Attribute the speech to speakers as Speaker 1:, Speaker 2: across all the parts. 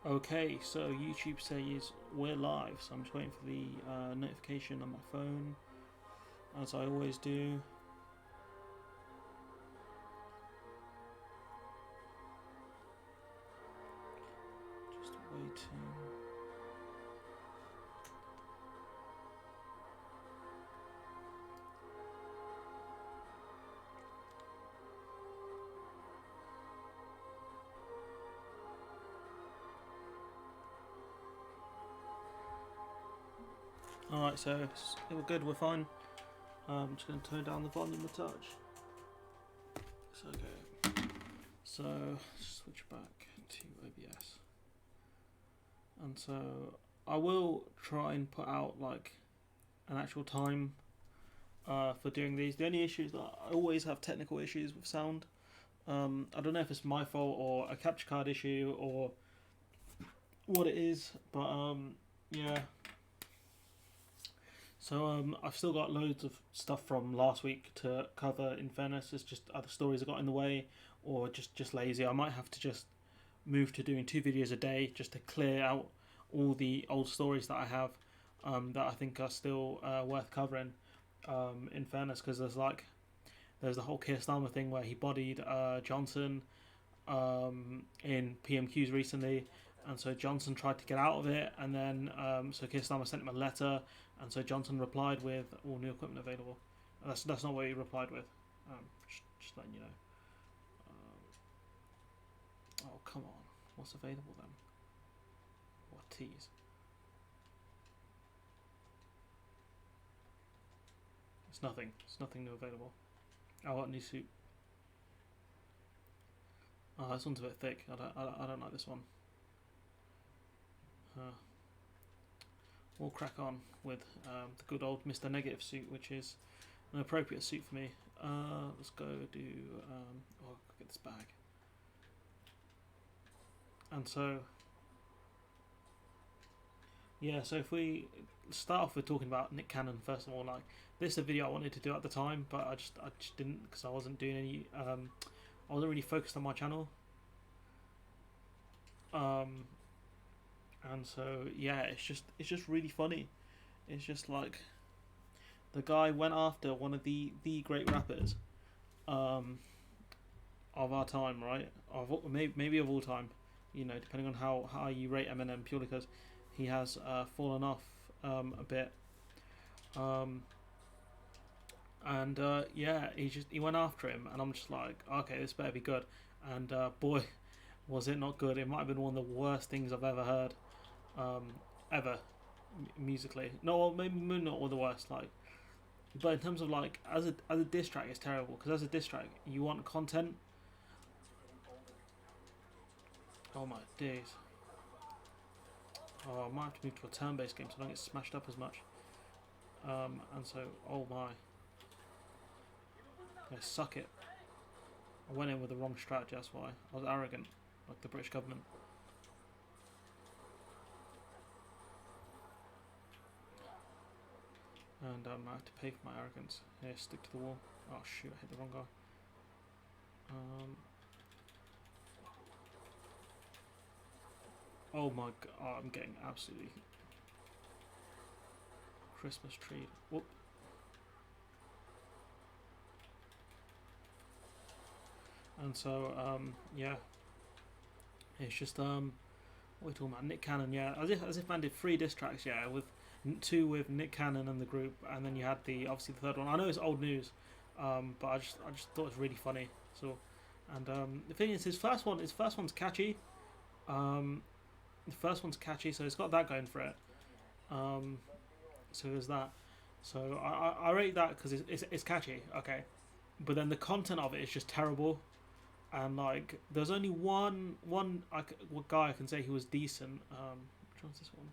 Speaker 1: Okay, so YouTube says we're live, so I'm just waiting for the notification on my phone, as I always do. Just waiting. Alright, so we're good, we're fine. I'm just going to turn down the volume a touch. So, okay. So, switch back to OBS. And so, I will try and put out like an actual time for doing these. The only issue is that I always have technical issues with sound. I don't know if it's my fault or a capture card issue or what it is, but yeah. So I've still got loads of stuff from last week to cover. In fairness, it's just other stories I got in the way, or just lazy. I might have to just move to doing 2 videos a day just to clear out all the old stories that I have that I think are still worth covering. In fairness, because there's the whole Keir Starmer thing where he bodied Johnson in PMQs recently, and so Johnson tried to get out of it, and then so Keir Starmer sent him a letter, and so Johnson replied with all new equipment available. That's not what he replied with. Just letting you know. Oh come on, what's available then? What teas? It's nothing. It's nothing new available. Oh, what new suit? Oh, this one's a bit thick. I don't like this one. We'll crack on with the good old Mr. Negative suit, which is an appropriate suit for me. Let's go do. Oh, get this bag. And so, yeah. So if we start off with talking about Nick Cannon first of all, like this is a video I wanted to do at the time, but I just didn't because I wasn't doing any. I wasn't really focused on my channel. And so yeah, it's just really funny. It's just like the guy went after one of the great rappers of our time, right? Of maybe of all time, depending on how you rate Eminem, purely because he has fallen off a bit. And yeah, he went after him, and I'm just like, okay, this better be good. And boy, was it not good. It might have been one of the worst things I've ever heard, ever, musically. No, well, maybe not all the worst. Like, but in terms of like as a diss track, it's terrible because as a diss track, you want content. Oh my days. Oh, I might have to move to a turn-based game so I don't get smashed up as much. And so, oh my. Yeah, suck it. I went in with the wrong strategy, that's why. I was arrogant, like the British government. And I have to pay for my arrogance. Here, stick to the wall. Oh shoot, I hit the wrong guy. Oh my god, oh, I'm getting absolutely Christmas tree. Whoop. And so, yeah. It's just, what are we talking about? Nick Cannon, yeah. As if man did 3 diss tracks, yeah, with 2 with Nick Cannon and the group, and then you had obviously the third one. I know it's old news, but I just thought it was really funny. So, and the thing is, his first one's catchy. The first one's catchy, so it's got that going for it. So there's that. So I rate that because it's catchy, okay, but then the content of it is just terrible. And like, there's only one guy I can say who was decent. Which one's this one?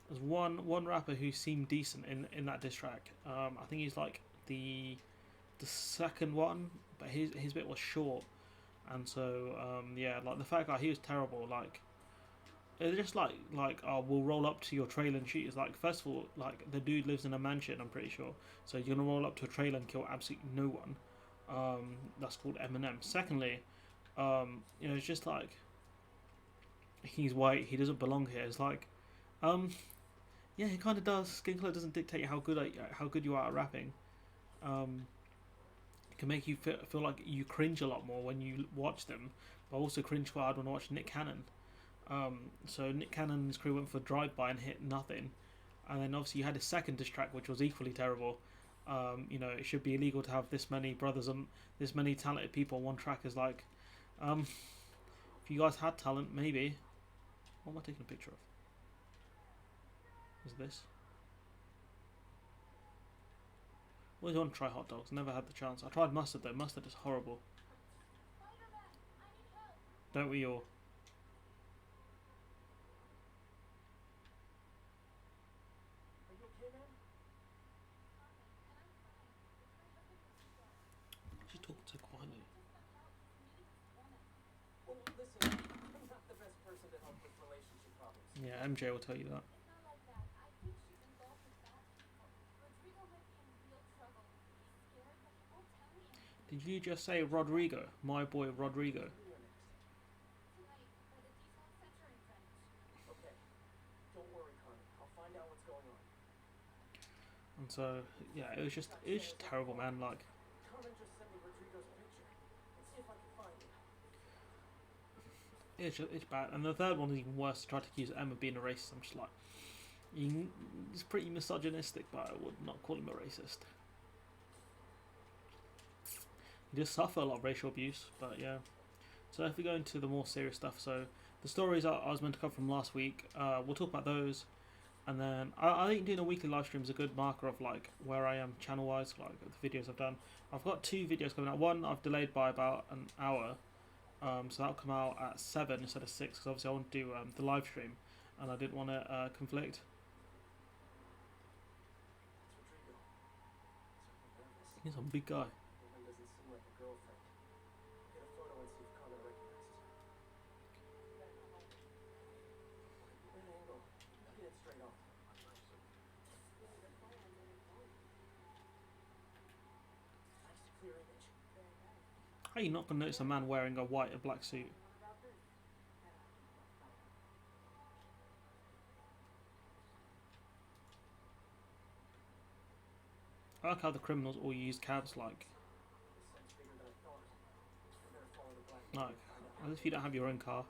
Speaker 1: There's one rapper who seemed decent in that diss track. I think he's like the second one, but his bit was short, and so yeah, like the fact that he was terrible. Like, it's just like oh, we'll roll up to your trailer and shoot. It's like, first of all, like the dude lives in a mansion, I'm pretty sure. So you're gonna roll up to a trailer and kill absolutely no one. That's called Eminem. Secondly, it's just like he's white, he doesn't belong here. It's like, um, yeah, he kind of does. Skin color doesn't dictate how good you are at rapping. Um, it can make you feel like you cringe a lot more when you watch them, but also cringe quite hard when I watch Nick Cannon. So Nick Cannon's crew went for Drive By and hit nothing, and then obviously you had a second diss track which was equally terrible. It should be illegal to have this many brothers and this many talented people on one track. Is like, um, if you guys had talent, maybe. What am I taking a picture of? Is this? Always want to try hot dogs. Never had the chance. I tried mustard though. Mustard is horrible. Don't we all? She's talking so quietly. Yeah, MJ will tell you that. Did you just say Rodrigo? My boy Rodrigo. And so, yeah, it was just terrible, man. Like, it's bad. And the third one is even worse. Tried to accuse Emma of being a racist. I'm just like, he's pretty misogynistic, but I would not call him a racist. He does suffer a lot of racial abuse, but yeah. So if we go into the more serious stuff, so the stories I was meant to cover from last week, we'll talk about those, and then I think doing a weekly live stream is a good marker of like where I am channel wise, like the videos I've done. I've got 2 videos coming out. One I've delayed by about an hour, so that'll come out at 7 instead of 6, because obviously I want to do the live stream, and I didn't want to conflict. He's a big guy. How are you not going to notice a man wearing a white and black suit? I like how the criminals all use cabs like as if you don't have your own car.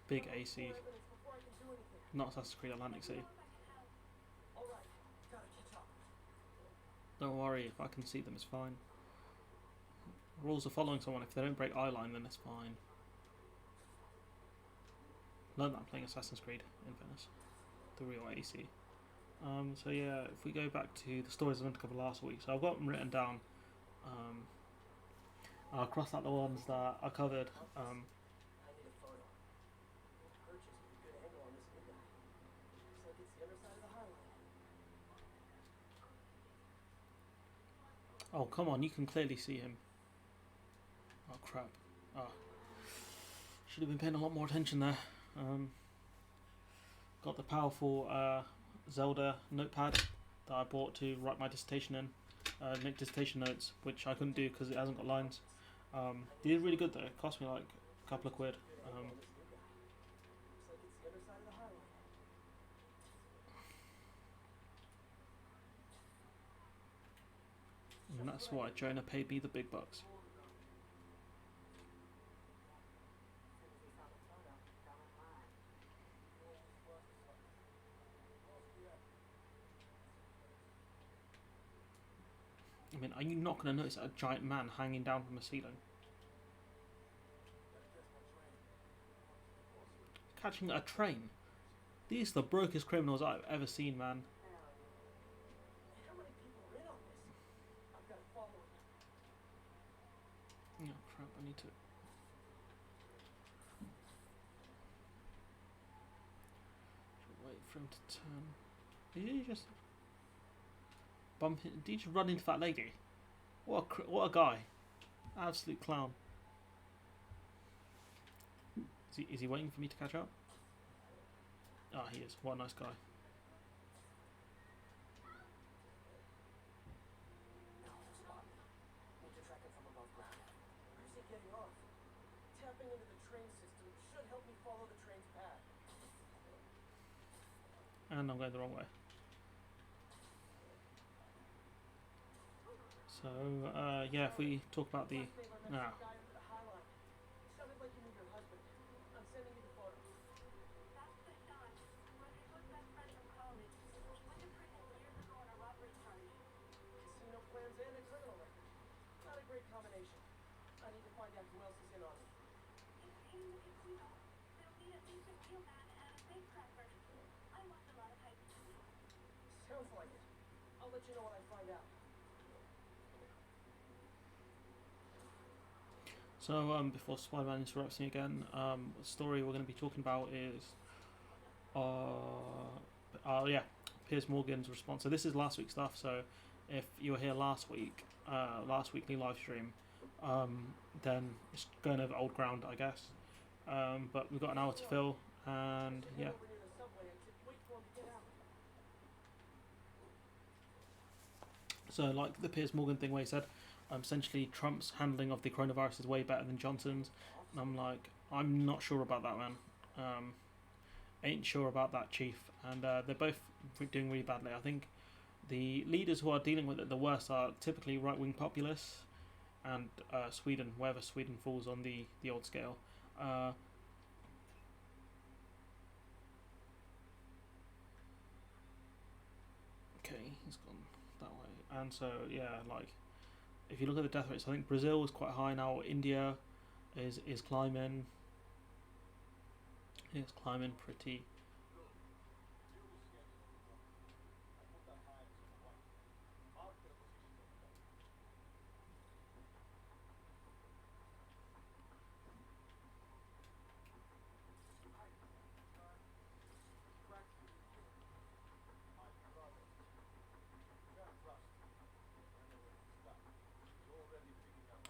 Speaker 1: Big AC. Not Assassin's Creed Atlantic City. Don't worry, if I can see them, it's fine. Rules are following someone. If they don't break eye line, then it's fine. Learned that playing Assassin's Creed, in fairness. The real AC. So yeah, if we go back to the stories I meant to cover last week, so I've got them written down. I'll cross out the ones that I covered. Oh, come on, you can clearly see him. Oh, crap. Oh. Should have been paying a lot more attention there. Got the powerful Zelda notepad that I bought to write my dissertation in. Make dissertation notes, which I couldn't do because it hasn't got lines. It is really good though. It cost me like a couple of quid. And that's why Jonah paid me the big bucks. I mean, are you not going to notice a giant man hanging down from a ceiling? Catching a train? These are the brokest criminals I've ever seen, man. Oh crap, I need to... wait for him to turn. Did he just... bump in? Did he just run into that lady? What a guy. Absolute clown. Is he waiting for me to catch up? Ah, he is. What a nice guy. And I'm going the wrong way. So, yeah, if we talk about the... Nah. So, before Spider-Man interrupts me again, the story we're going to be talking about is, yeah, Piers Morgan's response. So this is last week's stuff. So, if you were here last week, last weekly live stream, then it's going over old ground, I guess. But we've got an hour to fill, and yeah. So, like the Piers Morgan thing where he said, essentially Trump's handling of the coronavirus is way better than Johnson's, and I'm like, I'm not sure about that, man. Ain't sure about that, chief. And they're both doing really badly. I think the leaders who are dealing with it the worst are typically right-wing populists, and Sweden, wherever Sweden falls on the old scale. Okay, he's gone that way. And so, yeah, like, if you look at the death rates, I think Brazil is quite high now. India is climbing. It's climbing pretty.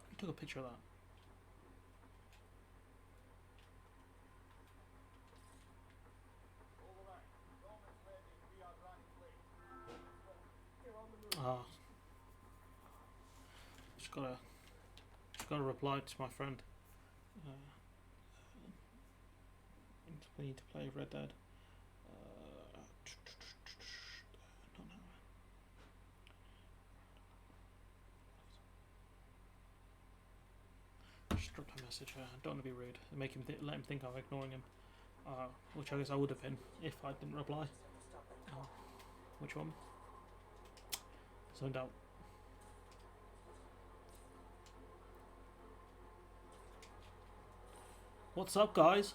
Speaker 1: I took a picture of that. Just gotta reply to my friend. We need to play Red Dead. Just dropped a message. I don't want to be rude. Make him let him think I'm ignoring him. Which I guess I would have been if I didn't reply. Which one? Zoned out. What's up, guys?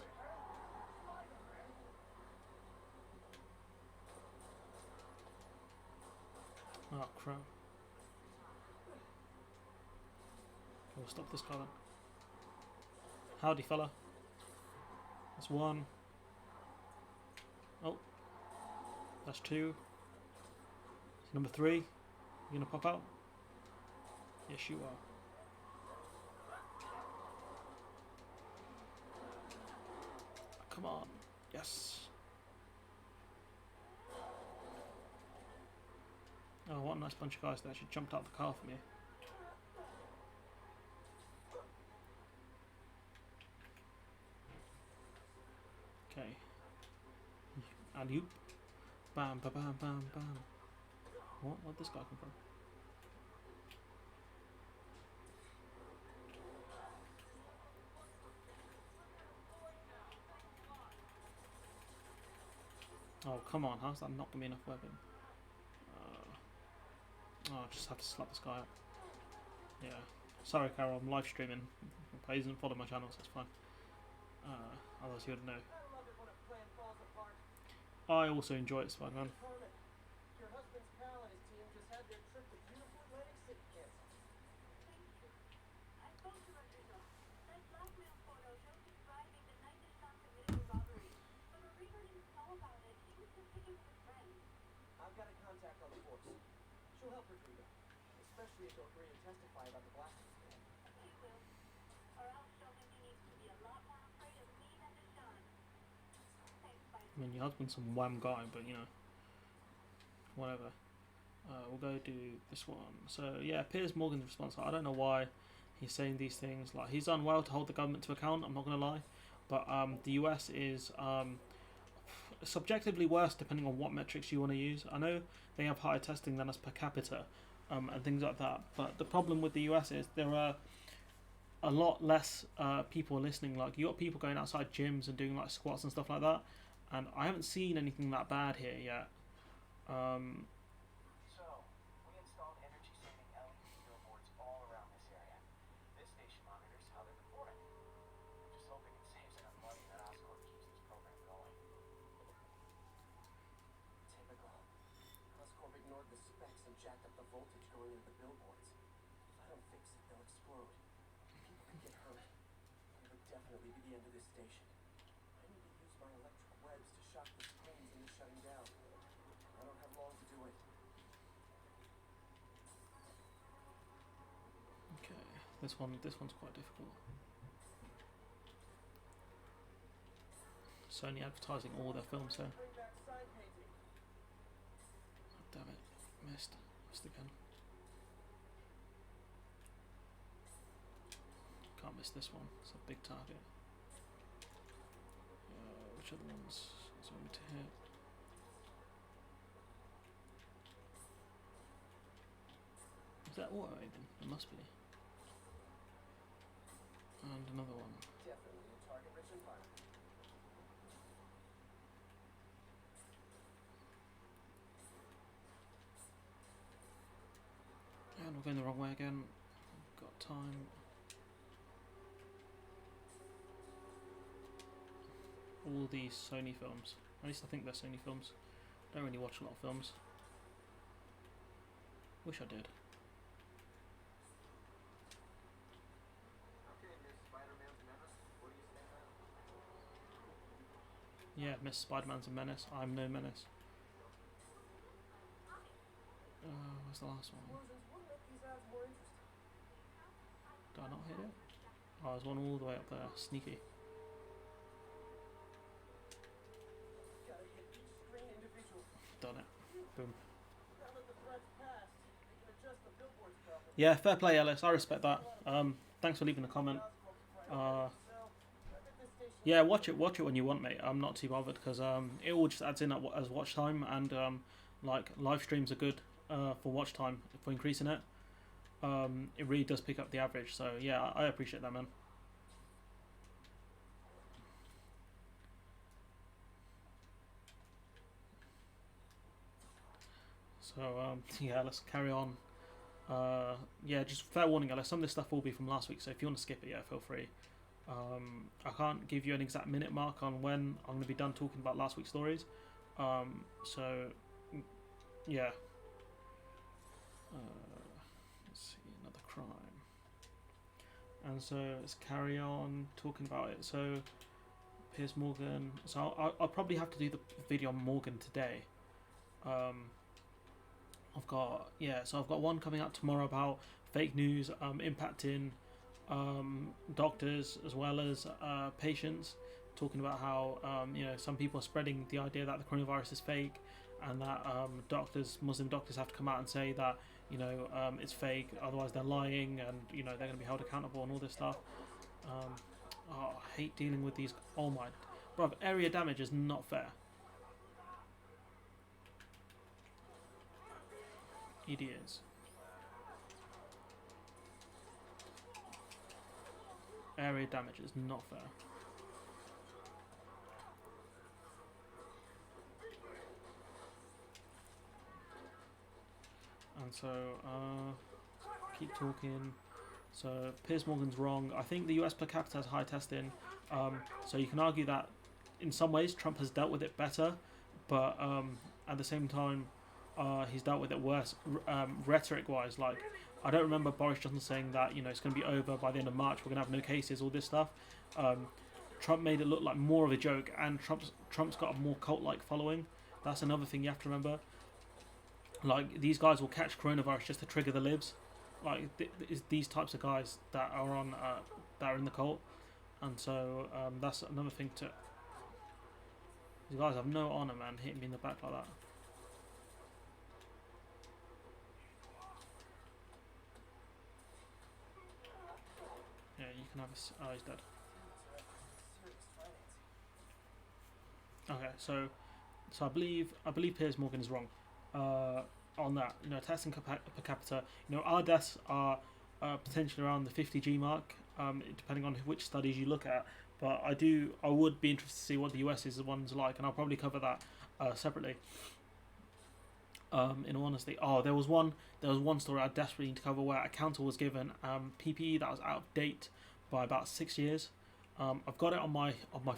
Speaker 1: Oh, crap. We'll stop this guy then. Howdy, fella. That's one. Oh. That's two. Number three. You gonna pop out? Yes, you are. Come on. Yes. Oh, what a nice bunch of guys that actually jumped out of the car for me. Okay. And you. Bam, bam, bam, bam, bam. Where'd this guy come from? Oh, come on. How's that not giving me enough weapon? I just have to slap this guy up. Yeah. Sorry, Carol. I'm live streaming. He doesn't follow my channel, so it's fine. Otherwise, he would know. I also enjoy it, Spider-Man. I mean, your husband's some wham guy, but you know, whatever. We'll go do this one. So yeah, Piers Morgan's response. I don't know why he's saying these things. Like, he's done well to hold the government to account. I'm not gonna lie, but the US is subjectively worse depending on what metrics you want to use. I know they have higher testing than us per capita, and things like that. But the problem with the US is there are a lot less people listening. Like, you got people going outside gyms and doing like squats and stuff like that, and I haven't seen anything that bad here yet.
Speaker 2: So, we installed energy-saving LED billboards all around this area. This station monitors how they're performing. I'm just hoping it saves enough money that Oscorp keeps this program going. Typical. Oscorp ignored the specs and jacked up the voltage going into the billboards. If I don't fix it, they'll explode. People could get hurt. It would definitely be the end of this station. I need to use my electric webs to shock the screens into shutting down. I don't have long to do it.
Speaker 1: Okay, this one's quite difficult. Sony advertising all their films here.
Speaker 2: Bring back sign painting.
Speaker 1: Oh, damn it, missed again. Can't miss this one. It's a big target. Which other ones is going to hit? Is that auto even? It must be. And another one.
Speaker 2: Definitely a target-rich environment.
Speaker 1: And we're going the wrong way again. Got time. All these Sony films. At least I think they're Sony films. Don't really watch a lot of films. Wish I did.
Speaker 2: Okay, Miss Spider-Man's Menace. What do you say now?
Speaker 1: Yeah, Miss Spider-Man's a menace. I'm no menace. Where's the last one?
Speaker 2: Explosions will make these ads more interesting.
Speaker 1: Did I not hit it? Oh, there's one all the way up there. Sneaky.
Speaker 2: Gotta hit each screen individually.
Speaker 1: Done it. Boom.
Speaker 2: Now that the threat's passed, they can adjust the billboards properly.
Speaker 1: Yeah, fair play, Ellis. I respect that. Thanks for leaving a comment. Yeah, watch it when you want, mate. I'm not too bothered because it all just adds in as watch time, and like, live streams are good for watch time for increasing it. It really does pick up the average. So yeah, I appreciate that, man. So yeah, let's carry on. Yeah, just fair warning, Ellis. Some of this stuff will be from last week, so if you want to skip it, yeah, feel free. I can't give you an exact minute mark on when I'm going to be done talking about last week's stories. So, yeah. Let's see, another crime. And so let's carry on talking about it. So, Piers Morgan. So I'll probably have to do the video on Morgan today. I've got one coming out tomorrow about fake news impacting doctors as well as patients, talking about how some people are spreading the idea that the coronavirus is fake, and that Muslim doctors have to come out and say that it's fake, otherwise they're lying, and they're going to be held accountable and all this stuff. I hate dealing with these. Oh my, bruv, area damage is not fair. Idiots. Area damage is not fair. And so, keep talking. So, Piers Morgan's wrong. I think the US per capita has high testing. So you can argue that in some ways Trump has dealt with it better, but at the same time, he's dealt with it worse rhetoric-wise. Like, I don't remember Boris Johnson saying that it's going to be over by the end of March. We're going to have no cases. All this stuff. Trump made it look like more of a joke, and Trump's got a more cult-like following. That's another thing you have to remember. Like, these guys will catch coronavirus just to trigger the libs. Like, these types of guys that are in the cult, and so that's another thing to. These guys have no honor, man, hitting me in the back like that. Yeah, you can have a... Oh, he's dead. Okay, so I believe Piers Morgan is wrong on that. You know, testing per capita. You know, our deaths are potentially around the 50G mark, depending on which studies you look at. But I would be interested to see what the US's one's like, and I'll probably cover that separately. In all honesty, there was one story I desperately need to cover where a counter was given PPE that was out of date by about 6 years. I've got it on my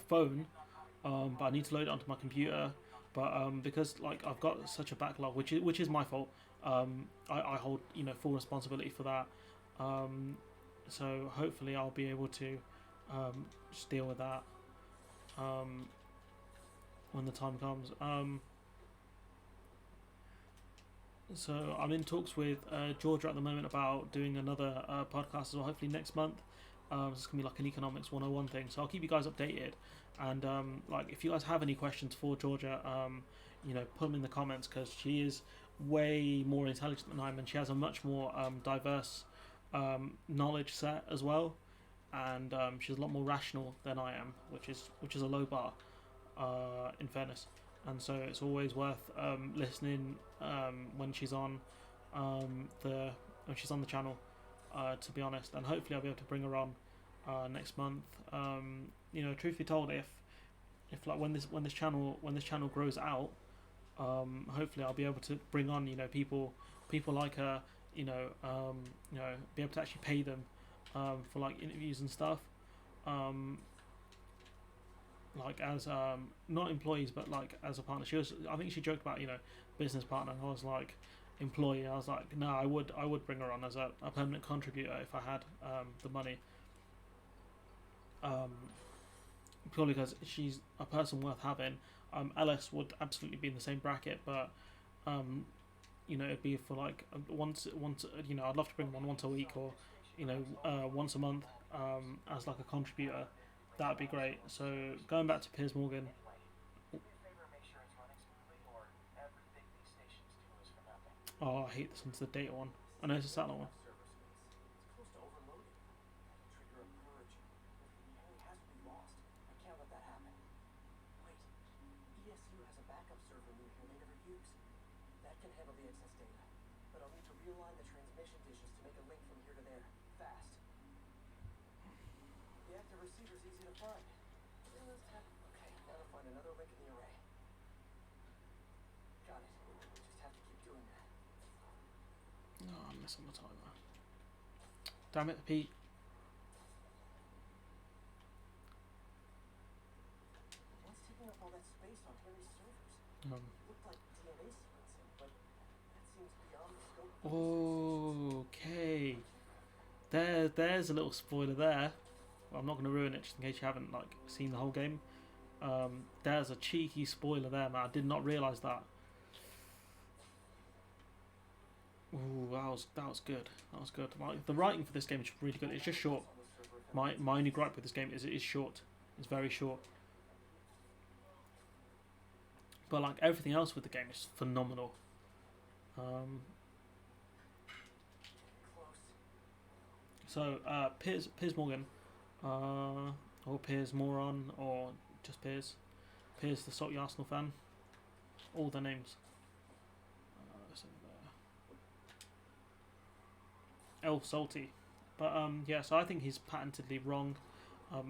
Speaker 1: phone, but I need to load it onto my computer. But because like I've got such a backlog, which is my fault, I hold full responsibility for that. So hopefully I'll be able to just deal with that when the time comes. So I'm in talks with Georgia at the moment about doing another podcast as well, hopefully next month. It's going to be like an economics 101 thing. So I'll keep you guys updated. And like if you guys have any questions for Georgia, put them in the comments, because she is way more intelligent than I am, and she has a much more diverse knowledge set as well. And she's a lot more rational than I am, which is a low bar, in fairness. And so it's always worth listening when she's on the channel, to be honest. And hopefully I'll be able to bring her on next month. Truth be told, if like when this channel grows out, hopefully I'll be able to bring on people like her, be able to actually pay them for like interviews and stuff. Like as not employees, but like as a partner. I think she joked about business partner, and I was like employee. I was like, no, I would bring her on as a permanent contributor if I had the money. Purely because she's a person worth having. LS would absolutely be in the same bracket, but it'd be for like once. I'd love to bring them on once a week, or once a month as like a contributor. That'd be great. So going back to Piers Morgan. Oh, I hate this one's the data one. I know it's a satellite one.
Speaker 2: Realign the transmission dishes to make a link from here to there, fast. The active receiver's easy to find. Okay, now to find another link in the array. Got it. Just have to keep doing that.
Speaker 1: Oh, I'm missing the timer. Damn it, Pete.
Speaker 2: What's taking up all that space on Harry's servers? Looked like DNA sequencing, but that seems beyond the scope.
Speaker 1: Okay. There's a little spoiler there. Well, I'm not going to ruin it just in case you haven't like seen the whole game. There's a cheeky spoiler there, man. I did not realise that. Ooh, that was good. That was good. Like, the writing for this game is really good. It's just short. My only gripe with this game is it is short. It's very short. But like everything else with the game is phenomenal. So Piers Morgan, or Piers Moron, or just Piers the Salty Arsenal fan. All their names. El Salty, but so I think he's patentedly wrong.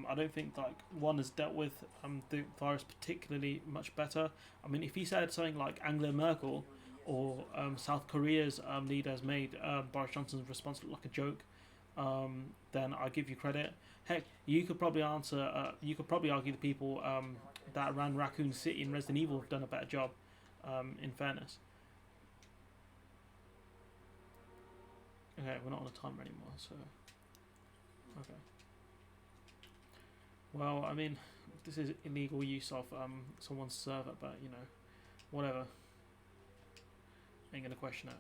Speaker 1: I don't think like one has dealt with the virus particularly much better. I mean, if he said something like Angela Merkel or South Korea's leader has made Boris Johnson's response look like a joke, then I give you credit. Heck, you could probably answer. You could probably argue the people that ran Raccoon City in Resident Evil have done a better job. In fairness. Okay, we're not on a timer anymore, so okay. Well, I mean, this is illegal use of someone's server, but whatever. Ain't gonna question it.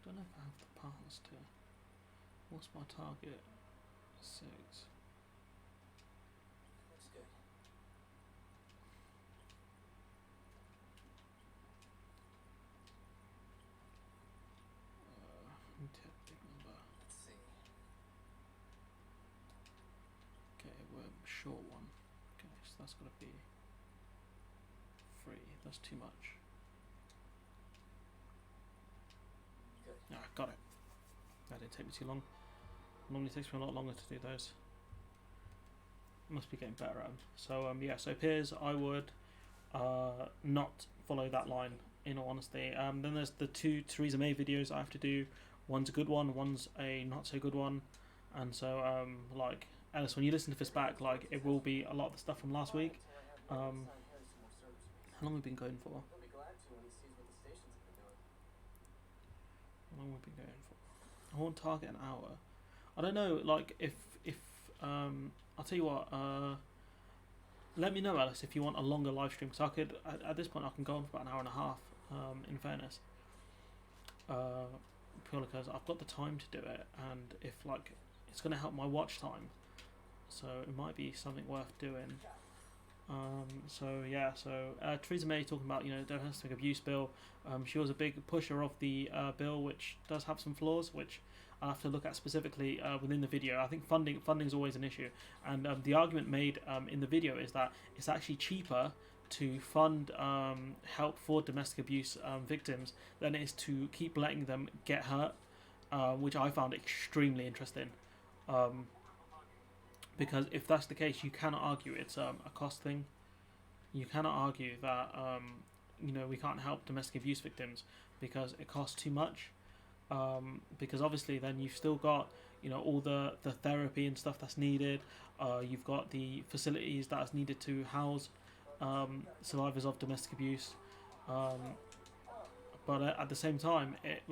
Speaker 1: Don't know if I have the That's 2. What's my target? 6.
Speaker 2: Looks good.
Speaker 1: Let me take a big number.
Speaker 2: Let's see.
Speaker 1: Okay, we're short 1. Okay, so that's got to be 3. That's too much.
Speaker 2: Good.
Speaker 1: Yeah, got it. That didn't take me too long. Normally takes me a lot longer to do those. Must be getting better at them. So yeah, so peers, I would not follow that line, in all honesty. Then there's the 2 Theresa May videos I have to do. One's a good one, one's a not so good one. And so like Alice, when you listen to this back, like it will be a lot of the stuff from last week. How long have we been going for?
Speaker 2: He'll be glad to when he sees what the stations have been doing.
Speaker 1: How long have we been going for? I want target an hour. I don't know, like if I'll tell you what. Let me know, Alice, if you want a longer live stream, because I could at this point I can go on for about an hour and a half. In fairness, purely because I've got the time to do it, and if like it's going to help my watch time, so it might be something worth doing. So yeah, so Theresa May talking about domestic abuse bill. She was a big pusher of the bill, which does have some flaws, which I'll have to look at specifically within the video. I think funding is always an issue, and the argument made in the video is that it's actually cheaper to fund help for domestic abuse victims than it is to keep letting them get hurt, which I found extremely interesting. Because if that's the case, you cannot argue it's a cost thing. You cannot argue that we can't help domestic abuse victims because it costs too much. Because obviously then you've still got all the therapy and stuff that's needed. You've got the facilities that is needed to house survivors of domestic abuse. But at the same time, it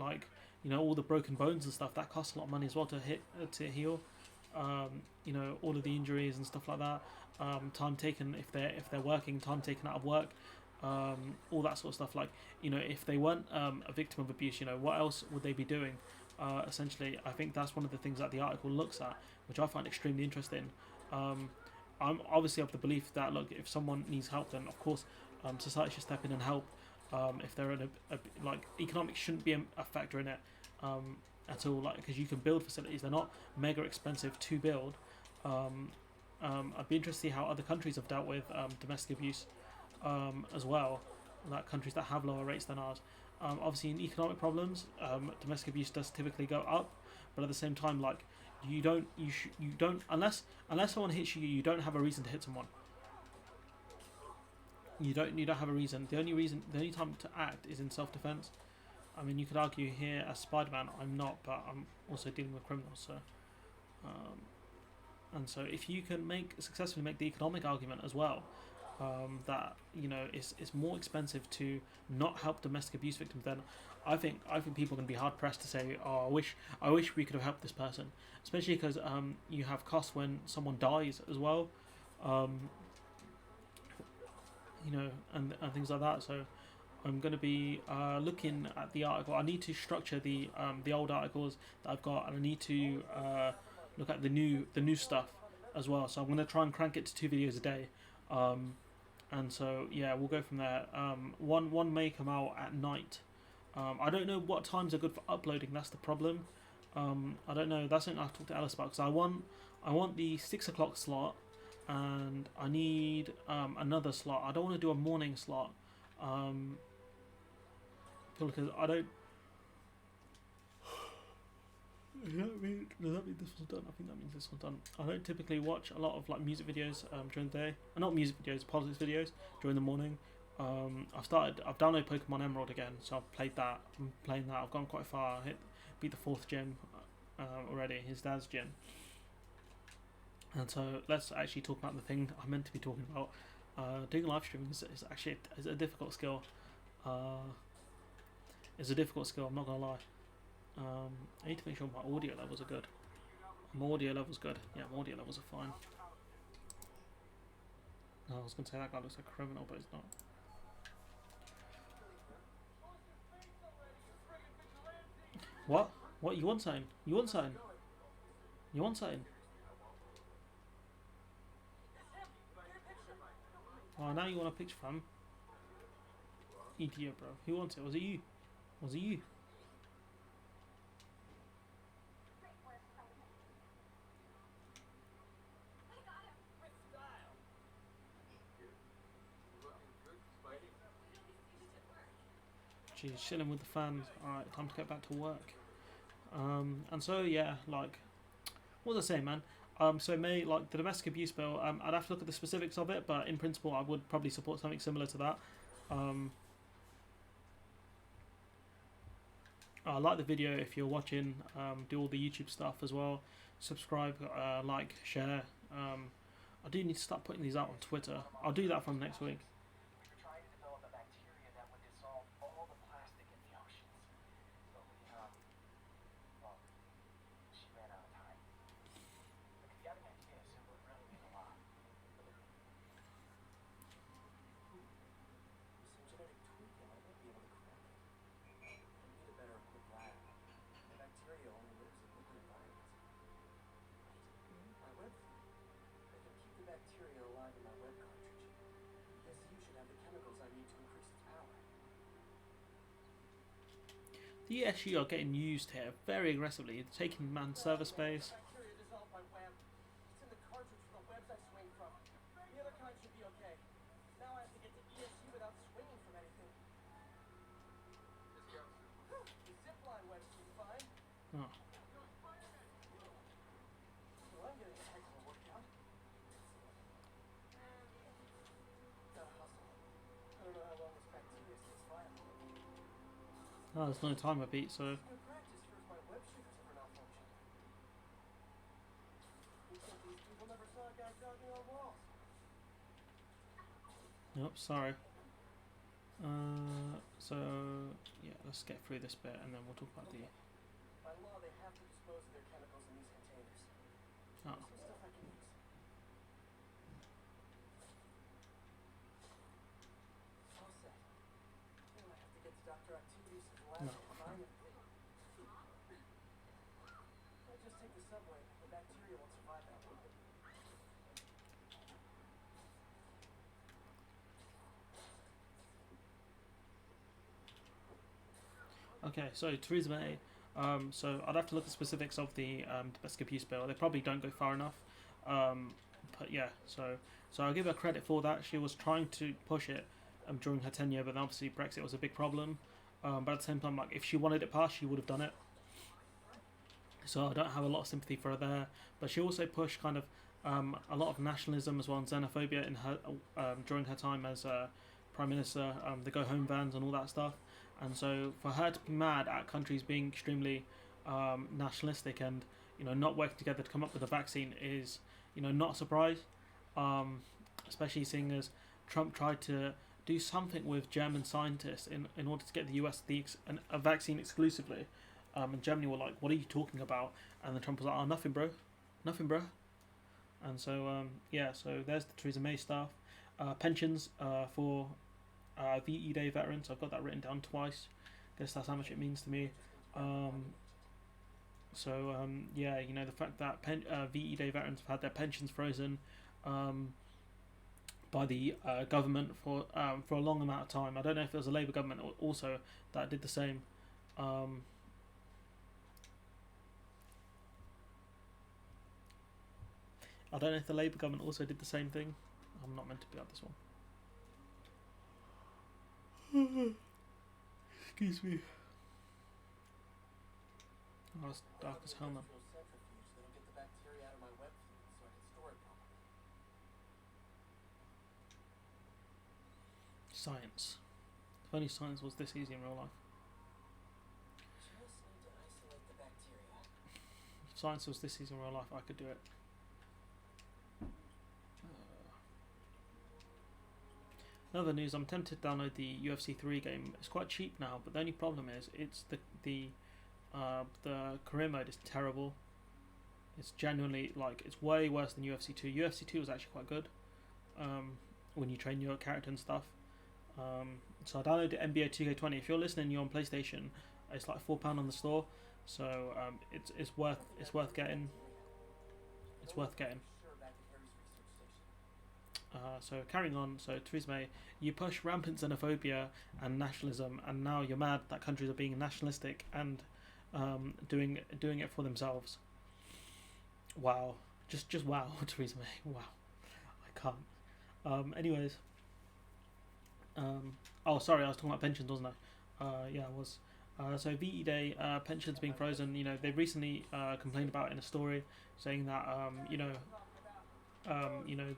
Speaker 1: all the broken bones and stuff that costs a lot of money as well to heal. All of the injuries and stuff like that. Time taken if they're working, time taken out of work. All that sort of stuff. Like if they weren't a victim of abuse, what else would they be doing? Essentially, I think that's one of the things that the article looks at, which I find extremely interesting. I'm obviously of the belief that look, if someone needs help, then of course society should step in and help. If they're in economics shouldn't be a factor in it at all. Because you can build facilities, they're not mega expensive to build. I'd be interested to see how other countries have dealt with domestic abuse as well, like countries that have lower rates than ours. Obviously, in economic problems, domestic abuse does typically go up, but at the same time, you don't unless someone hits you, you don't have a reason to hit someone. You don't have a reason. The only time to act is in self-defense. I mean, you could argue here as Spider-Man, I'm not, but I'm also dealing with criminals. So, and so if you can successfully make the economic argument as well, that it's more expensive to not help domestic abuse victims, then I think people are going to be hard pressed to say, oh, I wish we could have helped this person, especially because you have costs when someone dies as well, and things like that. So I'm going to be looking at the article. I need to structure the old articles that I've got, and I need to look at the new stuff as well. So I'm going to try and crank it to 2 videos a day. And so yeah, we'll go from there. One may come out at night. I don't know what times are good for uploading. That's the problem. I don't know. That's something I'll talk to Alice about, because I want the 6 o'clock slot, and I need another slot. I don't want to do a morning slot, because I don't. Does that mean this one's done? I think that means this one's done. I don't typically watch a lot of music videos during the day. Not music videos, politics videos during the morning. I've downloaded Pokemon Emerald again, so I've played that. I'm playing that. I've gone quite far. Beat the 4th gym already. His dad's gym. And so let's actually talk about the thing I meant to be talking about. Doing live streaming is actually a difficult skill. It's a difficult skill. I'm not gonna lie. I need to make sure my audio levels are good. My audio levels good. Yeah, my audio levels are fine. No, I was going to say that guy looks like a criminal, but he's not. What? What, you want something? You want something? You want something? Oh, now you want a picture from? Idiot, bro. Who wants it? Was it you? Was it you? She's chilling with the fans. Alright, time to get back to work. And so yeah, like, what was I saying, man? So May, like the domestic abuse bill. I'd have to look at the specifics of it, but in principle, I would probably support something similar to that. I like the video if you're watching. Do all the YouTube stuff as well. Subscribe, like, share. I do need to start putting these out on Twitter. I'll do that from next week.
Speaker 2: We were trying to develop a bacteria that would dissolve all the plastic in the oceans. But well, she ran out of time. But if you have any ideas, it would really mean a lot. With some genetic tweaking, I might be able to correct it. I need a better equipped lab. The bacteria only lives in liquid environments. Wait, my web feed. I can keep the bacteria alive in my web cartridge. The SU should have the chemicals I need to increase its power.
Speaker 1: The SU are getting used here very aggressively, taking man's server space.
Speaker 2: Bacteria dissolved by web. It's in the cartridge for the webs I swing from. The other kind should be okay. Now I have to get to ESU without swinging from anything. The zipline web seems fine.
Speaker 1: Oh.
Speaker 2: So I'm getting a heck of a workout. Gotta hustle. I don't know how long this bacteria stays viable.
Speaker 1: Oh, there's no timer beat, so
Speaker 2: It's good practice for if my web shooters ever malfunction. You think these people never saw a guy jogging on walls?
Speaker 1: nope, sorry. So yeah, let's get through this bit and then we'll talk about the.
Speaker 2: By law, they have to dispose of their chemicals in these containers.
Speaker 1: Oh.
Speaker 2: Some stuff I can use. All set. Now I have to get to Dr. Activities' lab
Speaker 1: No.
Speaker 2: and combine everything. I just take the subway. The bacteria won't survive that way.
Speaker 1: Okay, so Theresa May. So I'd have to look at the specifics of the domestic abuse bill. They probably don't go far enough. But yeah, so I'll give her credit for that. She was trying to push it during her tenure, but obviously Brexit was a big problem. But at the same time, like if she wanted it passed, she would have done it. So I don't have a lot of sympathy for her there. But she also pushed kind of a lot of nationalism as well and xenophobia in her during her time as Prime Minister, the Go Home bans and all that stuff. And so for her to be mad at countries being extremely nationalistic and not working together to come up with a vaccine is not a surprise, especially seeing as Trump tried to do something with German scientists in order to get the US a vaccine exclusively, and Germany were like, what are you talking about? And then Trump was like, oh, nothing bro. And so yeah, so there's the Theresa May stuff. Pensions for VE Day veterans, I've got that written down twice. Guess that's how much it means to me. Yeah, the fact that VE Day veterans have had their pensions frozen by the government for a long amount of time. I don't know if it was a Labour government also that did the same. I don't know if the Labour government also did the same thing. I'm not meant to be at this one. Excuse me. Oh, it's dark as hell now.
Speaker 2: Centrifuge that'll get the bacteria out of my web feed so I can store it properly.
Speaker 1: Science. If only science was this easy in real life.
Speaker 2: Just need to isolate the bacteria.
Speaker 1: If science was this easy in real life, I could do it. Another news, I'm tempted to download the UFC 3 game. It's quite cheap now, but the only problem is it's the career mode is terrible. It's genuinely, like, it's way worse than UFC 2. UFC 2 was actually quite good when you train your character and stuff. So I downloaded NBA 2K20. If you're listening, you're on PlayStation, it's like £4 on the store. So it's worth getting. It's worth getting. So carrying on, so Theresa May, you push rampant xenophobia and nationalism, and now you're mad that countries are being nationalistic and doing it for themselves. Wow, just wow, Theresa May, wow, I can't. Anyways, oh sorry, I was talking about pensions, wasn't I? Yeah, I was. So VE Day, pensions being frozen. You know, they recently complained about it in a story, saying that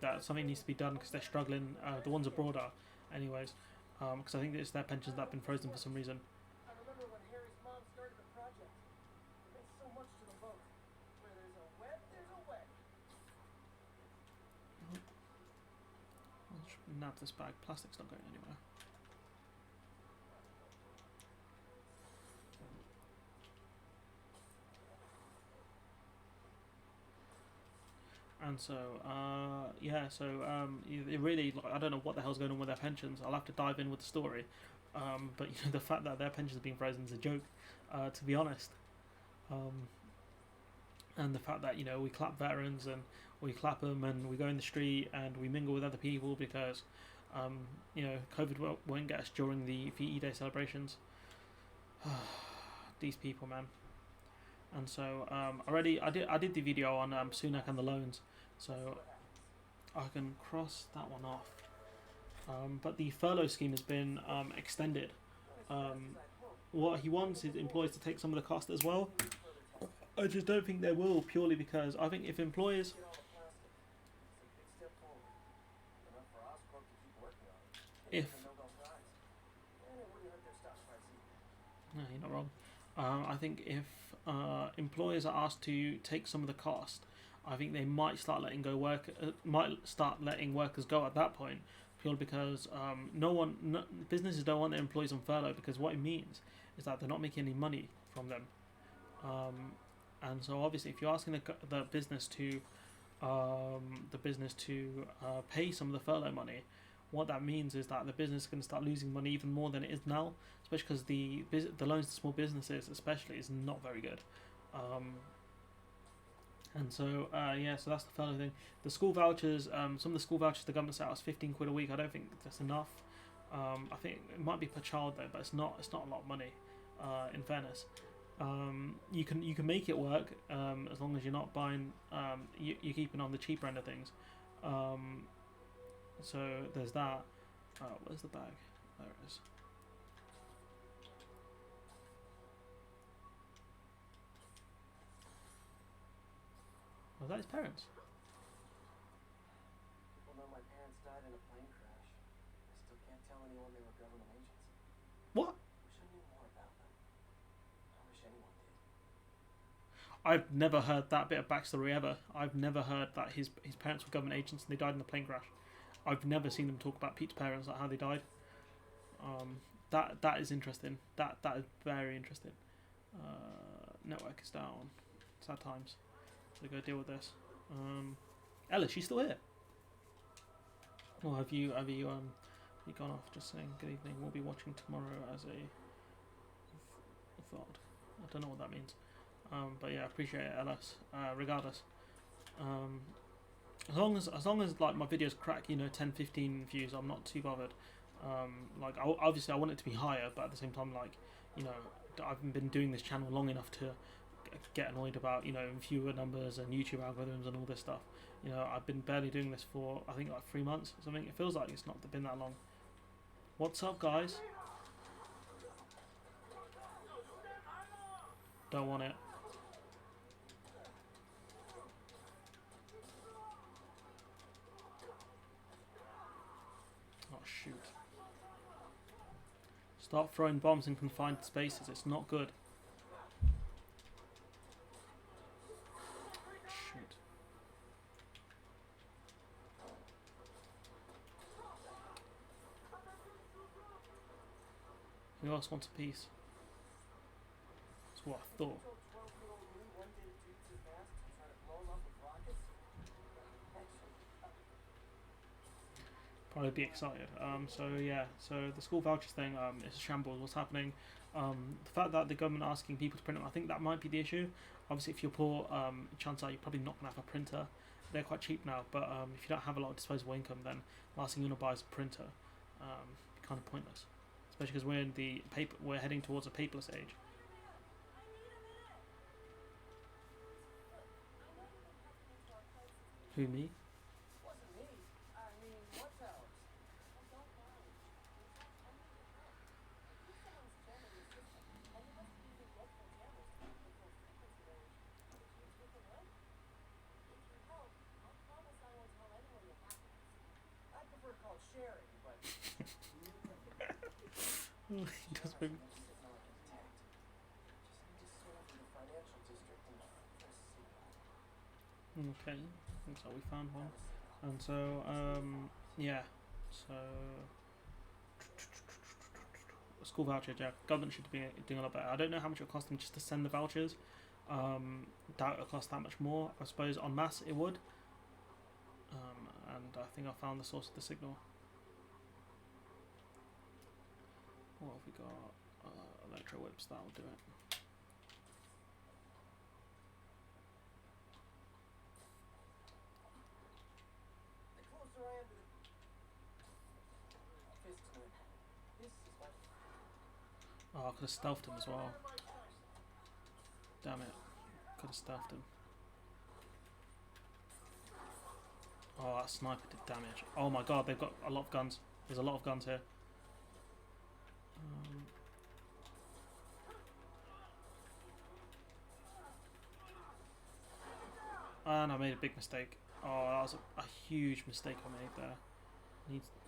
Speaker 1: that something needs to be done because they're struggling. The ones abroad are, anyways, because I think it's their pensions that have been frozen for some reason.
Speaker 2: I remember when Harry's mom started the project. It meant so much to them both. Where there's a web, there's a way.
Speaker 1: I'll just nab this bag. Plastic's not going anywhere. And so, it really, like, I don't know what the hell's going on with their pensions. I'll have to dive in with the story. But the fact that their pensions are being frozen is a joke, to be honest. And the fact that we clap veterans and we clap them and we go in the street and we mingle with other people because, COVID won't get us during the VE Day celebrations. These people, man. And so I did the video on Sunak and the loans, so I can cross that one off. But the furlough scheme has been extended. What he wants is employers to take some of the cost as well. I just don't think they will, purely because I think if employers, if no, you're not wrong. I think if employers are asked to take some of the cost, I think they might start letting letting workers go at that point, purely because businesses don't want their employees on furlough, because what it means is that they're not making any money from them, and so obviously if you're asking the business to pay some of the furlough money, what that means is that the business is going to start losing money even more than it is now, especially because the loans to small businesses especially is not very good. And so so that's the furlough thing. The school vouchers, some of the school vouchers the government set out is £15 a week. I don't think that's enough. I think it might be per child though, but it's not a lot of money. In fairness, you can make it work as long as you're not buying. You're keeping on the cheaper end of things. So there's that. Where's the bag? There it is. Was that his parents?
Speaker 2: People know my parents died in a plane crash. I still can't tell anyone they were government agents.
Speaker 1: What?
Speaker 2: Wish I knew more about them. I wish anyone did.
Speaker 1: I've never heard that bit of backstory ever. I've never heard that his parents were government agents and they died in a plane crash. I've never seen them talk about Pete's parents, like how they died. That is interesting. That is very interesting. Network is down. Sad times. So go deal with this. Ella, she's still here. Or have you gone off? Just saying good evening. We'll be watching tomorrow as a VOD. I don't know what that means. But yeah, appreciate it, Ellis. Regardless. As long as like my videos crack 10, 15 views, I'm not too bothered. Obviously I want it to be higher, but at the same time, I've been doing this channel long enough to get annoyed about viewer numbers and YouTube algorithms and all this stuff. I've been barely doing this for I think like 3 months or something. It feels like it's not been that long. What's up, guys? Don't want it. Oh shoot. Start throwing bombs in confined spaces. It's not good. Shoot. Who else wants a piece? That's what I thought. probably be excited. So yeah, so the school vouchers thing is a shambles. What's happening? The fact that the government are asking people to print them, I think that might be the issue. Obviously, if you're poor, chances are you're probably not gonna have a printer. They're quite cheap now, but if you don't have a lot of disposable income, then last thing you want to buy is a printer. Kind of pointless, especially because we're in the paper. We're heading towards a paperless age. Who, me?
Speaker 2: Wasn't me. I mean, what's ours? I prefer to call it sharing, but
Speaker 1: He does maybe.
Speaker 2: it's not like intact. Just need to serve in the financial district and press signal.
Speaker 1: Okay, looks like we found one. And so, yeah, so school voucher, yeah, government should be doing a lot better. I don't know how much it cost them just to send the vouchers. Doubt it'll cost that much more. I suppose en masse it would. And I think I found the source of the signal. What have we got? Electro whips, that'll do it.
Speaker 2: The closer I am to the fists win. This is my
Speaker 1: Oh, I could have stealthed him as well. Damn it. Could have stealthed him. Oh, that sniper did damage. Oh my god, they've got a lot of guns. There's a lot of guns here. And I made a big mistake. Oh, that was a huge mistake I made there.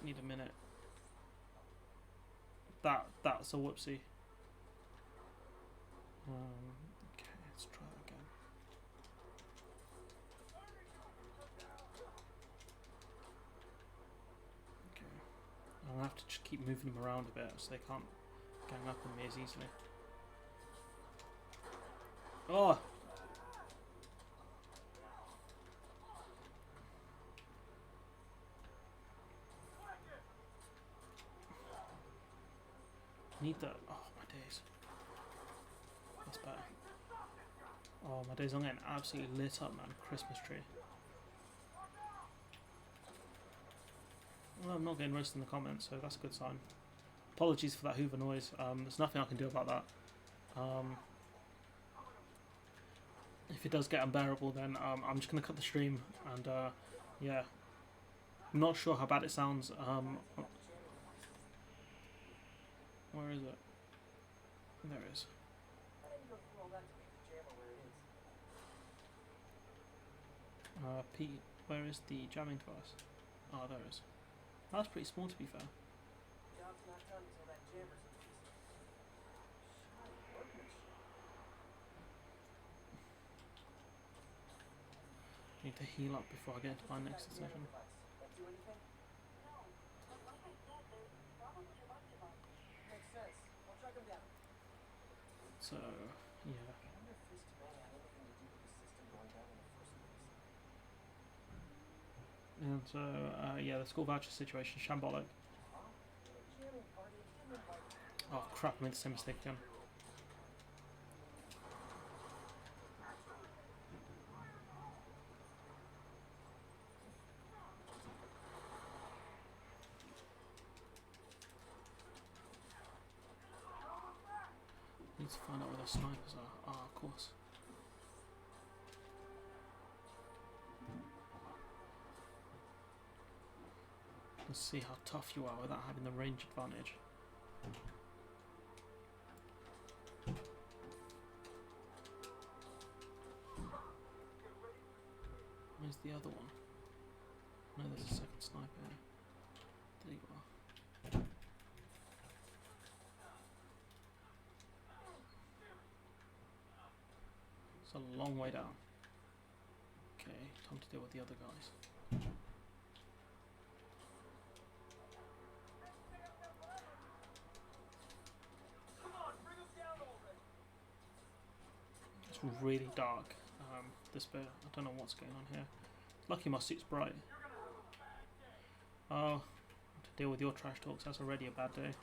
Speaker 1: Need a minute. That's a whoopsie. Okay, let's try that again. Okay, I'm gonna have to just keep moving them around a bit so they can't gang up on me as easily. Oh! Need that. Oh, my days. That's better. Oh, my days. I'm getting absolutely lit up, man. Christmas tree. Well, I'm not getting roasted in the comments, so that's a good sign. Apologies for that Hoover noise. There's nothing I can do about that. If it does get unbearable, then I'm just going to cut the stream. And, yeah. I'm not sure how bad it sounds. Where is it? There it is.
Speaker 2: I didn't go through all that to make the jammer where it is.
Speaker 1: Pete, where is the jamming device? Oh, there it is. That's pretty small, to be fair.
Speaker 2: Job's not done until that jammer's in pieces. Shoddy workmanship.
Speaker 1: Need to heal up before I get into my next session.
Speaker 2: That do anything? Makes sense. I'll track him down.
Speaker 1: So, yeah.
Speaker 2: I wonder if this may have anything to do with the system going down in the first place.
Speaker 1: And so, yeah, the school voucher situation, shambolic.
Speaker 2: Jamming party, him and Mike.
Speaker 1: Oh crap, I made the same mistake again. Need to find out where the snipers are. Ah, of course. Let's see how tough you are without having the range advantage. Where's the other one? No, there's a second sniper here. There you are. It's a long way down. Okay, time to deal with the other guys. It's really dark, this bit. I don't know what's going on here. Lucky my suit's bright. Oh, deal with your trash talks. That's already a bad day.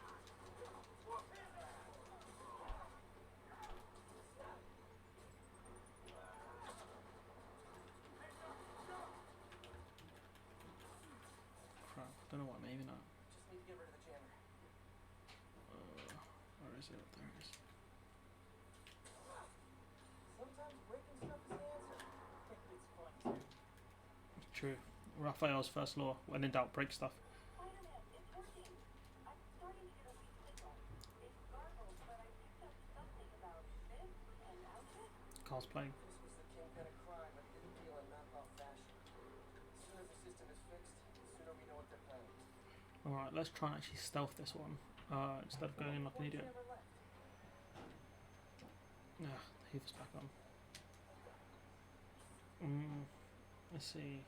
Speaker 1: Crap, don't know what I'm aiming at.
Speaker 2: Just need to get rid of the jammer.
Speaker 1: Where is it? There it is.
Speaker 2: Sometimes breaking stuff is the answer. It's fun too.
Speaker 1: True. Raphael's first law: when in doubt, break stuff.
Speaker 3: Wait a minute, it's working. I'm starting to get a weak signal. It garbled, but I picked up something about this and outfit.
Speaker 1: Carl's playing.
Speaker 2: This was the kingpin of crime, but he didn't deal in knockoff fashion. As soon as the system is fixed, the sooner we know what they're planning.
Speaker 1: Alright, let's try and actually stealth this one. Instead of going in like an idiot. Ah, the heater's back on. Let's see.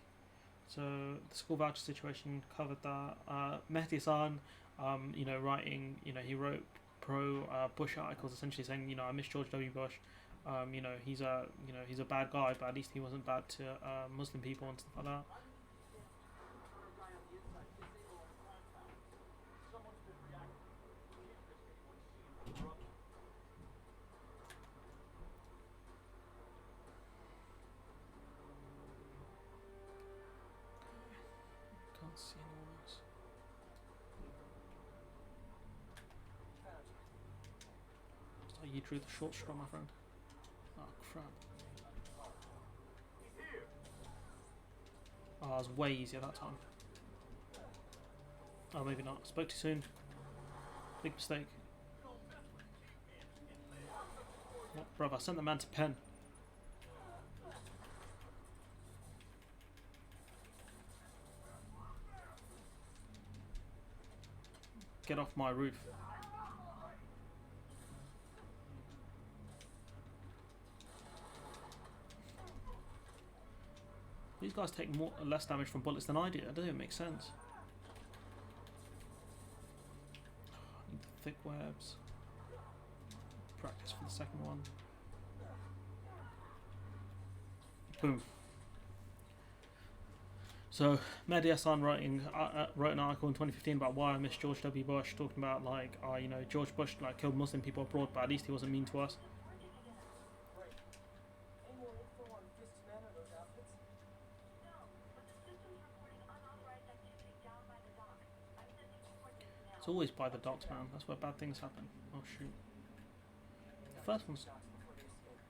Speaker 1: So the school voucher situation, covered that. Mehdi Hassan, you know, writing, you know, he wrote pro Bush articles, essentially saying, you know, I miss George W. Bush. You know, he's a bad guy, but at least he wasn't bad to Muslim people and stuff like that. Can't see anyone else. Looks like you drew the short straw, my friend. Oh crap. Oh, it was way easier that time. Oh, maybe not. Spoke too soon. Big mistake. Oh, brother, I sent the man to pen. Get off my roof. These guys take less damage from bullets than I do. That doesn't even make sense. I need the thick webs. Practice for the second one. Boom. So Mehdi Hassan wrote an article in 2015 about why I miss George W. Bush, talking about like, you know, George Bush like killed Muslim people abroad, but at least he wasn't mean to us.
Speaker 2: Right. Any more info on Fist's men or those outfits?
Speaker 3: No, but the system's reporting unauthorized activity down by the dock. I'm sending reports now.
Speaker 1: It's always by the docks, man. That's where bad things happen. Oh shoot. The first one's.
Speaker 2: Shots before they escape.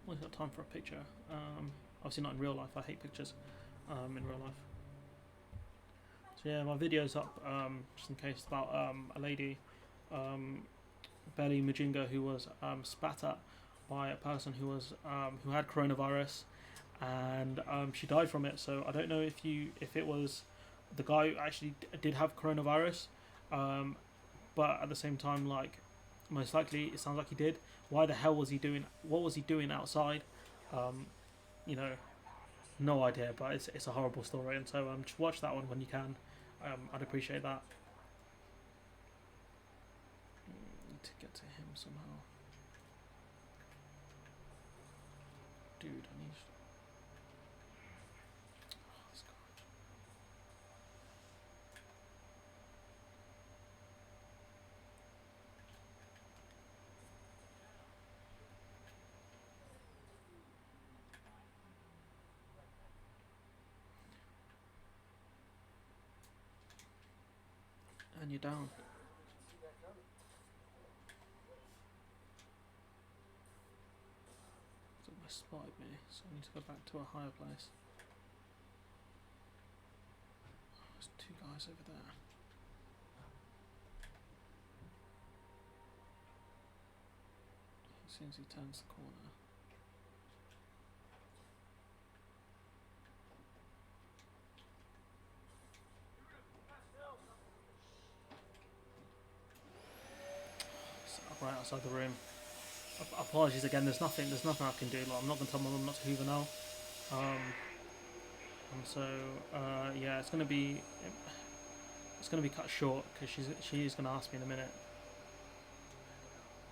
Speaker 1: Always got time for a picture. Obviously not in real life. I hate pictures. In real life. So yeah, my video's up. Just in case, about a lady, Belly Mujinga, who was spat at by a person who was who had coronavirus, and she died from it. So I don't know if it was the guy who actually did have coronavirus, but at the same time, like, most likely it sounds like he did. Why the hell was he doing? What was he doing outside? You know, no idea. But it's a horrible story, and so just watch that one when you can. I'd appreciate that. Need to get to him somehow. Dude, I need. Oh, this guy. And you're down.
Speaker 2: See that coming.
Speaker 1: So they spotted me, so I need to go back to a higher place. Oh, there's two guys over there. As soon as he turns the corner. Right outside the room. Apologies again. There's nothing I can do. Like, I'm not gonna tell my mum not to hoover now. And so yeah, it's gonna be cut short because she's gonna ask me in a minute.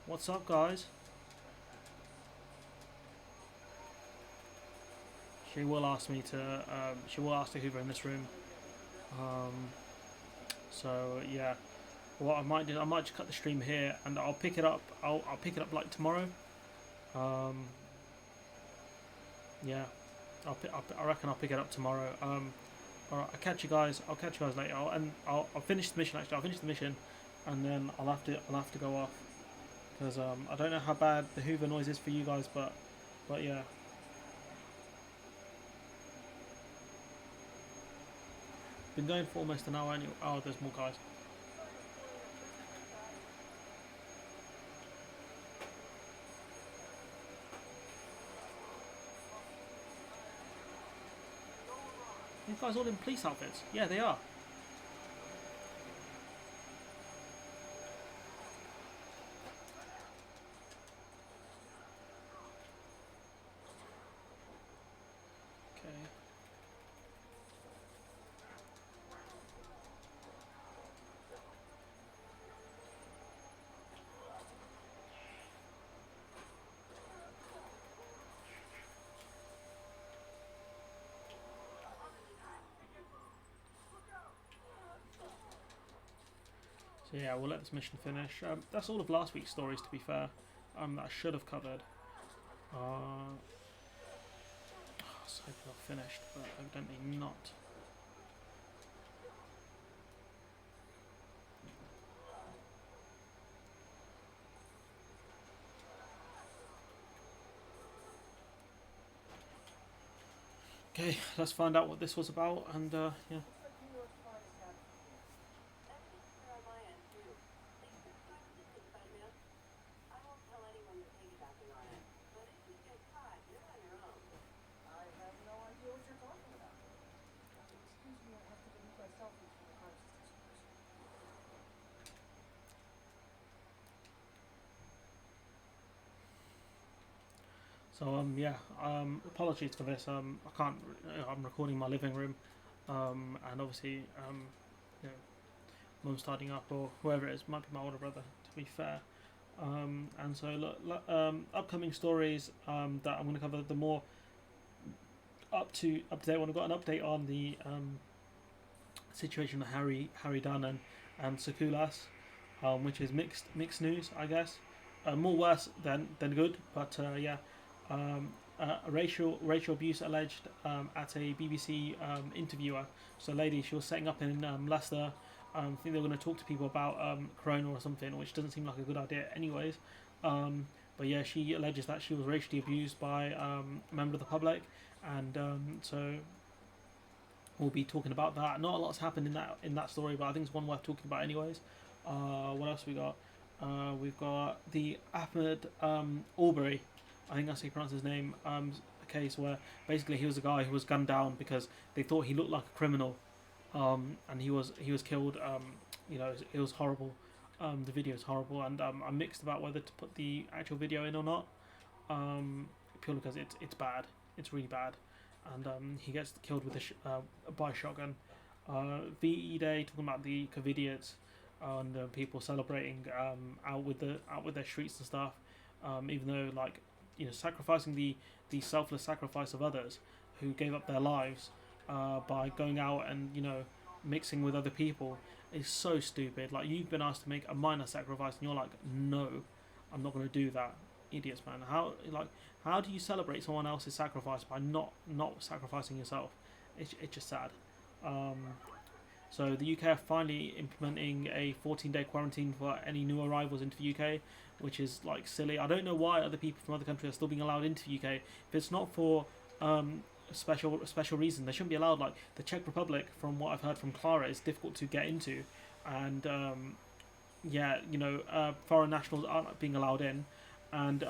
Speaker 1: What's up, guys? she will ask me to. She will ask to hoover in this room. Um, so yeah, what I might do, I might just cut the stream here, and I'll pick it up. I'll pick it up like tomorrow. Um, yeah, I reckon I'll pick it up tomorrow. Alright, I'll catch you guys. I'll catch you guys later. I'll finish the mission. Actually, I'll finish the mission, and then I'll have to go off because I don't know how bad the Hoover noise is for you guys, but yeah. Been going for almost an hour anyway. Oh, there's more guys. These guys all in police outfits. Yeah, they are. Okay. So yeah, we'll let this mission finish. That's all of last week's stories, to be fair. That I should have covered. I was hoping I've finished, but evidently not. Okay, let's find out what this was about, and yeah.
Speaker 3: Everything's clear on my end, too. Things are kind of distant, Spider-Man. I won't tell anyone you're piggybacking on it, but if you get caught, you're on your own.
Speaker 2: I have no idea what you're talking about. Excuse me, I have to remove myself from the crime systems first.
Speaker 1: So yeah, apologies for this. I can't. I'm recording in my living room, and obviously, you know, mum's starting up or whoever it is. Might be my older brother, to be fair. And so look, upcoming stories that I'm going to cover, the more up to date one. I've got an update on the situation with Harry Dunn and Sakulas, which is mixed news, I guess. More worse than good, but yeah. Racial abuse alleged at a BBC interviewer. So, a lady, she was setting up in Leicester. I think they were going to talk to people about Corona or something, which doesn't seem like a good idea, anyways. But yeah, she alleges that she was racially abused by a member of the public, and so we'll be talking about that. Not a lot's happened in that story, but I think it's one worth talking about, anyways. What else we got? We've got the Ahmed Aubrey, I think that's how you pronounce his name, a case where basically he was a guy who was gunned down because they thought he looked like a criminal, and he was killed. You know, it was horrible. The video is horrible, and I'm mixed about whether to put the actual video in or not, purely because it's bad. It's really bad, and he gets killed with by a shotgun. VE Day, talking about the Covidiots and people celebrating out with their streets and stuff. Even though, like, you know, sacrificing the selfless sacrifice of others who gave up their lives by going out and, you know, mixing with other people is so stupid. Like, you've been asked to make a minor sacrifice and you're like, no, I'm not going to do that. Idiots, man. How do you celebrate someone else's sacrifice by not sacrificing yourself? It's just sad. So the UK are finally implementing a 14-day quarantine for any new arrivals into the UK, which is like silly. I don't know why other people from other countries are still being allowed into the UK. If it's not for special reason, they shouldn't be allowed. Like the Czech Republic, from what I've heard from Clara, is difficult to get into, and yeah, you know, foreign nationals aren't being allowed in, and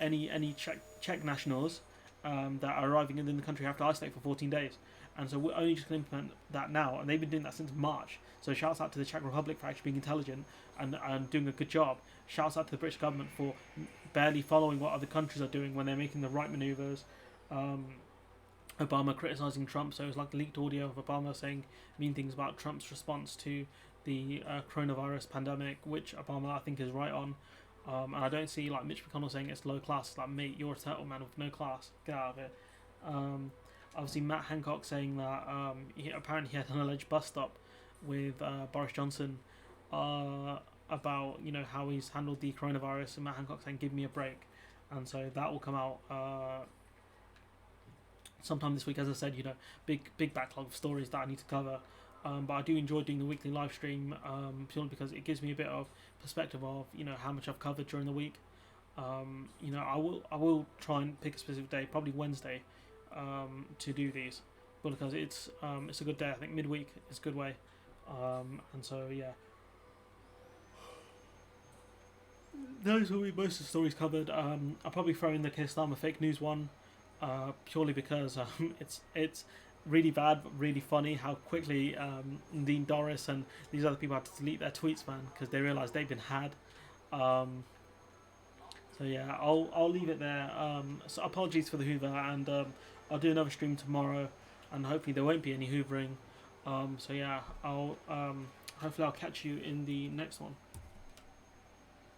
Speaker 1: any Czech nationals that are arriving in the country have to isolate for 14 days. And so we're only just going to implement that now, and they've been doing that since March. So shouts out to the Czech Republic for actually being intelligent and doing a good job. Shouts out to the British government for barely following what other countries are doing when they're making the right manoeuvres. Obama criticising Trump, so it was like leaked audio of Obama saying mean things about Trump's response to the coronavirus pandemic, which Obama I think is right on. And I don't see like Mitch McConnell saying it's low class. It's like, mate, you're a turtle man with no class. Get out of it. obviously Matt Hancock saying that apparently he had an alleged bust up with Boris Johnson about how he's handled the coronavirus, and Matt Hancock saying give me a break, and so that will come out sometime this week. As I said, big backlog of stories that I need to cover. But I do enjoy doing the weekly live stream purely because it gives me a bit of perspective of how much I've covered during the week. I will try and pick a specific day, probably Wednesday, to do these, but because it's a good day. I think midweek is a good way, and so yeah. Those will be most of the stories covered. I'll probably throw in the Keir Starmer fake news one, purely because it's really bad but really funny how quickly Dean Doris and these other people had to delete their tweets, man, because they realised they've been had. So yeah, I'll leave it there. So apologies for the Hoover, and I'll do another stream tomorrow, and hopefully there won't be any hoovering. So yeah, hopefully I'll catch you in the next one.